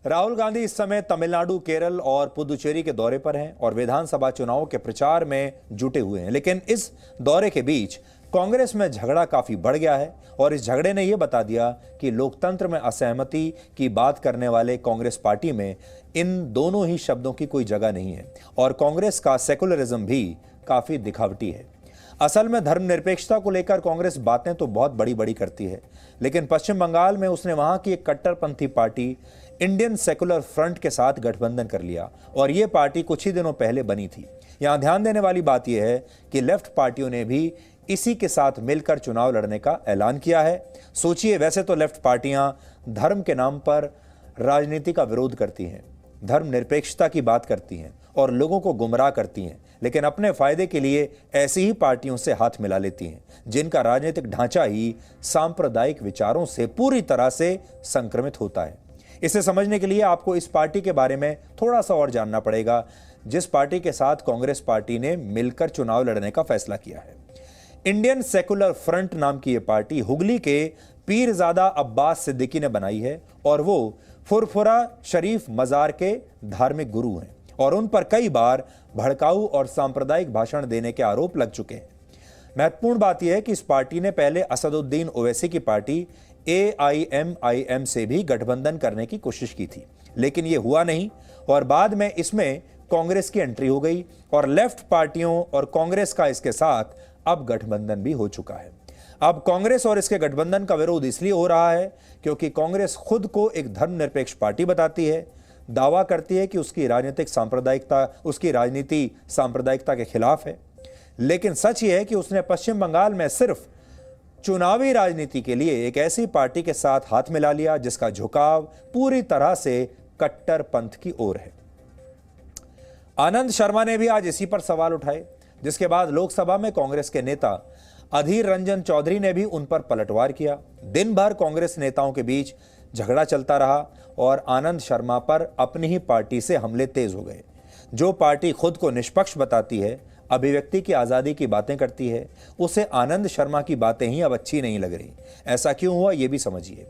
राहुल गांधी इस समय तमिलनाडु, केरल और पुदुचेरी के दौरे पर हैं और विधानसभा चुनाव के प्रचार में जुटे हुए हैं। लेकिन इस दौरे के बीच कांग्रेस में झगड़ा काफी बढ़ गया है और इस झगड़े ने यह बता दिया कि लोकतंत्र में असहमति की बात करने वाले कांग्रेस पार्टी में इन दोनों ही शब्दों की कोई जगह नहीं है और कांग्रेस का सेकुलरिज्म भी काफी दिखावटी है। असल में धर्मनिरपेक्षता को लेकर कांग्रेस बातें तो बहुत बड़ी बड़ी करती है, लेकिन पश्चिम बंगाल में उसने वहां की एक कट्टरपंथी पार्टी इंडियन सेकुलर फ्रंट के साथ गठबंधन कर लिया और यह पार्टी कुछ ही दिनों पहले बनी थी। यहां ध्यान देने वाली बात यह है कि लेफ्ट पार्टियों ने भी इसी के साथ मिलकर चुनाव लड़ने का ऐलान किया है। सोचिए, वैसे तो लेफ्ट पार्टियां धर्म के नाम पर राजनीति का विरोध करती हैं, धर्मनिरपेक्षता की बात करती हैं और लोगों को गुमराह करती हैं, लेकिन अपने फायदे के लिए ऐसी ही पार्टियों से हाथ मिला लेती हैं जिनका राजनीतिक ढांचा ही सांप्रदायिक विचारों से पूरी तरह से संक्रमित होता है। इसे समझने के लिए आपको इस पार्टी के बारे में थोड़ा सा और जानना पड़ेगा, जिस पार्टी के साथ कांग्रेस पार्टी ने मिलकर चुनाव लड़ने का फैसला किया है। इंडियन सेकुलर फ्रंट नाम की यह पार्टी हुगली के पीरजादा अब्बास सिद्दीकी ने बनाई है और वो फुरफुरा शरीफ मजार के धार्मिक गुरु हैं और उन पर कई बार भड़काऊ और सांप्रदायिक भाषण देने के आरोप लग चुके हैं। महत्वपूर्ण बात यह है कि इस पार्टी ने पहले असदुद्दीन ओवैसी की पार्टी AIMIM से भी गठबंधन करने की कोशिश की थी, लेकिन यह हुआ नहीं और बाद में इसमें कांग्रेस की एंट्री हो गई और लेफ्ट पार्टियों और कांग्रेस का इसके साथ अब गठबंधन भी हो चुका है। अब कांग्रेस और इसके गठबंधन का विरोध इसलिए हो रहा है क्योंकि कांग्रेस खुद को एक धर्मनिरपेक्ष पार्टी बताती है, दावा करती है कि उसकी राजनीति सांप्रदायिकता के खिलाफ है, लेकिन सच यह है कि उसने पश्चिम बंगाल में सिर्फ चुनावी राजनीति के लिए एक ऐसी पार्टी के साथ हाथ मिला लिया जिसका झुकाव पूरी तरह से कट्टरपंथ की ओर है। आनंद शर्मा ने भी आज इसी पर सवाल उठाए, जिसके बाद लोकसभा में कांग्रेस के नेता अधीर रंजन चौधरी ने भी उन पर पलटवार किया। दिन भर कांग्रेस नेताओं के बीच झगड़ा चलता रहा और आनंद शर्मा पर अपनी ही पार्टी से हमले तेज हो गए। जो पार्टी खुद को निष्पक्ष बताती है, अभिव्यक्ति की आज़ादी की बातें करती है, उसे आनंद शर्मा की बातें ही अब अच्छी नहीं लग रही। ऐसा क्यों हुआ, ये भी समझिए।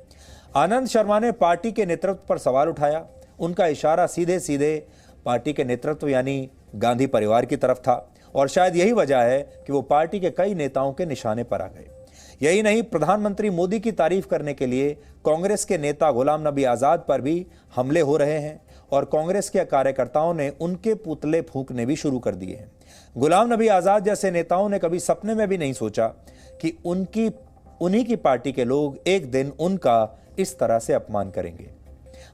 आनंद शर्मा ने पार्टी के नेतृत्व पर सवाल उठाया। उनका इशारा सीधे सीधे पार्टी के नेतृत्व यानी गांधी परिवार की तरफ था और शायद यही वजह है कि वो पार्टी के कई नेताओं के निशाने पर आ गए। यही नहीं, प्रधानमंत्री मोदी की तारीफ करने के लिए कांग्रेस के नेता गुलाम नबी आज़ाद पर भी हमले हो रहे हैं और कांग्रेस के कार्यकर्ताओं ने उनके पुतले फूंकने भी शुरू कर दिए हैं। गुलाम नबी आज़ाद जैसे नेताओं ने कभी सपने में भी नहीं सोचा कि उन्हीं की पार्टी के लोग एक दिन उनका इस तरह से अपमान करेंगे।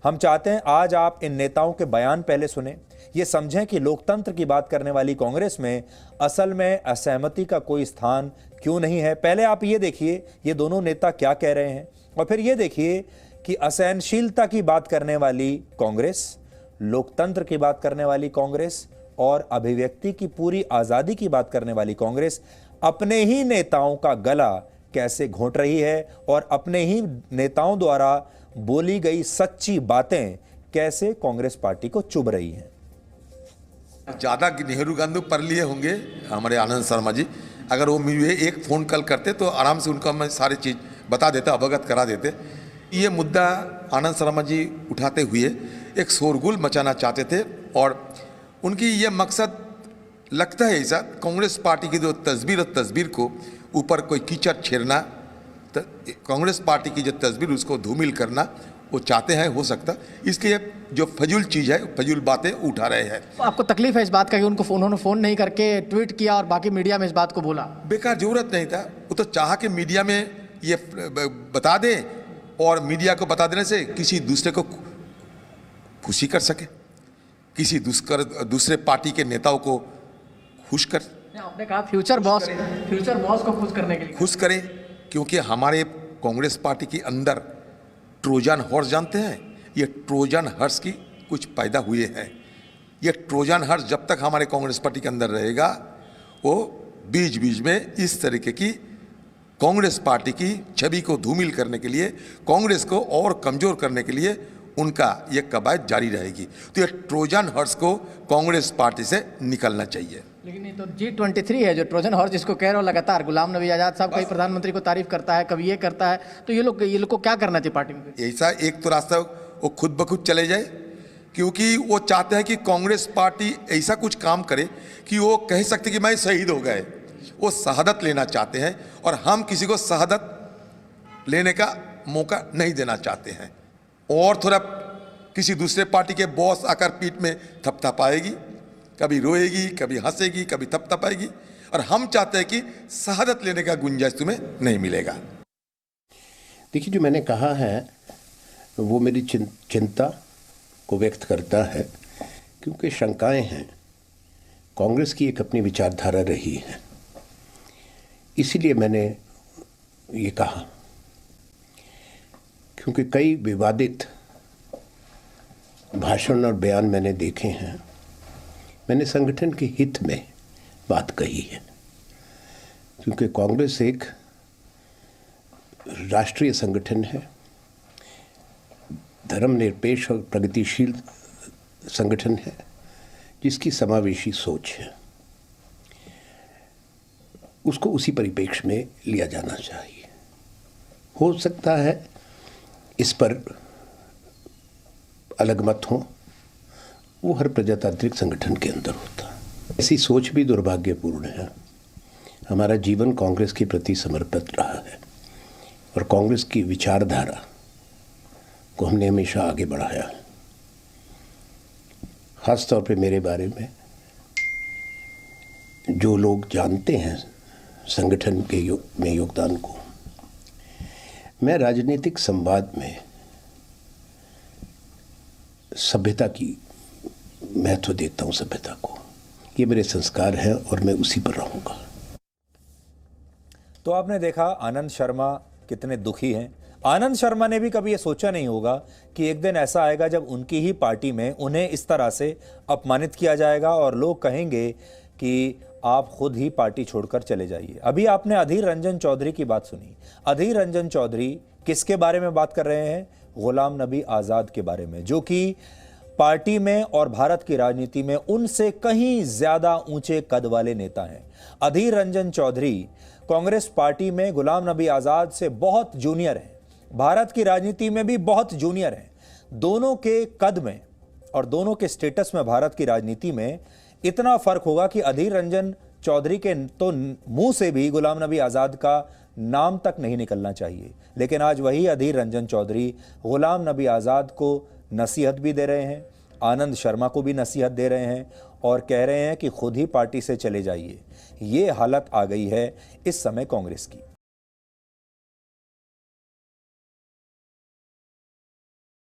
हम चाहते हैं आज आप इन नेताओं के बयान पहले सुने, ये समझें कि लोकतंत्र की बात करने वाली कांग्रेस में असल में असहमति का कोई स्थान क्यों नहीं है। पहले आप ये देखिए ये दोनों नेता क्या कह रहे हैं और फिर ये देखिए कि असहनशीलता की बात करने वाली कांग्रेस, लोकतंत्र की बात करने वाली कांग्रेस और अभिव्यक्ति की पूरी आज़ादी की बात करने वाली कांग्रेस अपने ही नेताओं का गला कैसे घोंट रही है और अपने ही नेताओं द्वारा बोली गई सच्ची बातें कैसे कांग्रेस पार्टी को चुभ रही हैं। ज़्यादा नेहरू गांधी पढ़ लिए होंगे हमारे आनंद शर्मा जी, अगर वो मुझे एक फ़ोन कॉल करते तो आराम से उनका मैं सारी चीज़ बता देता, अवगत करा देते। ये मुद्दा आनंद शर्मा जी उठाते हुए एक शोरगुल मचाना चाहते थे और उनकी ये मकसद लगता है ऐसा, कांग्रेस पार्टी की जो तस्वीर को ऊपर कोई कीचड़ छेड़ना, कांग्रेस पार्टी की जो तस्वीर उसको धूमिल करना वो चाहते हैं, हो सकता, इसलिए जो फजूल चीज़ है, फजूल बातें उठा रहे हैं। तो आपको तकलीफ है इस बात का कि उन्होंने फ़ोन नहीं करके ट्वीट किया और बाकी मीडिया में इस बात को बोला? बेकार, जरूरत नहीं था। वो तो चाह के मीडिया में ये बता दें और मीडिया को बता देने से किसी दूसरे को खुशी कर सके, किसी दूसरे पार्टी के नेताओं को खुश कर। आपने कहा फ्यूचर बॉस को खुश करने के लिए खुश करें, क्योंकि हमारे कांग्रेस पार्टी के अंदर ट्रोजन हॉर्स जानते हैं, ये ट्रोजन हॉर्स की कुछ पैदा हुए हैं। ये ट्रोजन हॉर्स जब तक हमारे कांग्रेस पार्टी के अंदर रहेगा, वो बीच बीच में इस तरीके की कांग्रेस पार्टी की छवि को धूमिल करने के लिए, कांग्रेस को और कमजोर करने के लिए उनका ये कवायद जारी रहेगी। तो ये ट्रोजन हॉर्स को कांग्रेस पार्टी से निकलना चाहिए। लेकिन ये तो G23 है जो ट्रोजन हॉर्स जिसको कह रहे हो लगातार। गुलाम नबी आज़ाद साहब कभी प्रधानमंत्री को तारीफ करता है, कभी ये करता है, तो ये लोग को क्या करना चाहिए पार्टी में? ऐसा एक तो रास्ता वो खुद ब खुद चले जाए, क्योंकि वो चाहते हैं कि कांग्रेस पार्टी ऐसा कुछ काम करे कि वो कह सकते कि मैं शहीद हो गए। वो शहादत लेना चाहते हैं और हम किसी को शहादत लेने का मौका नहीं देना चाहते हैं। और थोड़ा किसी दूसरे पार्टी के बॉस आकर पीठ में थपथपाएगी, कभी रोएगी, कभी हंसेगी, कभी थपथपाएगी, और हम चाहते हैं कि शहादत लेने का गुंजाइश तुम्हें नहीं मिलेगा। देखिए, जो मैंने कहा है वो मेरी चिंता को व्यक्त करता है, क्योंकि शंकाएं हैं। कांग्रेस की एक अपनी विचारधारा रही है, इसीलिए मैंने ये कहा, क्योंकि कई विवादित भाषण और बयान मैंने देखे हैं। मैंने संगठन के हित में बात कही है, क्योंकि कांग्रेस एक राष्ट्रीय संगठन है, धर्मनिरपेक्ष और प्रगतिशील संगठन है, जिसकी समावेशी सोच है। उसको उसी परिप्रेक्ष्य में लिया जाना चाहिए। हो सकता है इस पर अलग मत हो, वो हर प्रजातांत्रिक संगठन के अंदर होता। ऐसी सोच भी दुर्भाग्यपूर्ण है। हमारा जीवन कांग्रेस के प्रति समर्पित रहा है और कांग्रेस की विचारधारा को हमने हमेशा आगे बढ़ाया है। खास तौर पे मेरे बारे में जो लोग जानते हैं संगठन के में योगदान को, मैं राजनीतिक संवाद में सभ्यता की महत्व देता हूं। सभ्यता को, ये मेरे संस्कार हैं और मैं उसी पर रहूंगा। तो आपने देखा आनंद शर्मा कितने दुखी हैं। आनंद शर्मा ने भी कभी ये सोचा नहीं होगा कि एक दिन ऐसा आएगा जब उनकी ही पार्टी में उन्हें इस तरह से अपमानित किया जाएगा और लोग कहेंगे कि आप खुद ही पार्टी छोड़कर चले जाइए। अभी आपने अधीर रंजन चौधरी की बात सुनी। अधीर रंजन चौधरी किसके बारे में बात कर रहे हैं? गुलाम नबी आज़ाद के बारे में, जो कि पार्टी में और भारत की राजनीति में उनसे कहीं ज्यादा ऊंचे कद वाले नेता हैं। अधीर रंजन चौधरी कांग्रेस पार्टी में गुलाम नबी आज़ाद से बहुत जूनियर हैं, भारत की राजनीति में भी बहुत जूनियर हैं। दोनों के कद में और दोनों के स्टेटस में भारत की राजनीति में इतना फर्क होगा कि अधीर रंजन चौधरी के तो मुंह से भी गुलाम नबी आज़ाद का नाम तक नहीं निकलना चाहिए। लेकिन आज वही अधीर रंजन चौधरी गुलाम नबी आज़ाद को नसीहत भी दे रहे हैं, आनंद शर्मा को भी नसीहत दे रहे हैं और कह रहे हैं कि खुद ही पार्टी से चले जाइए। ये हालत आ गई है इस समय कांग्रेस की।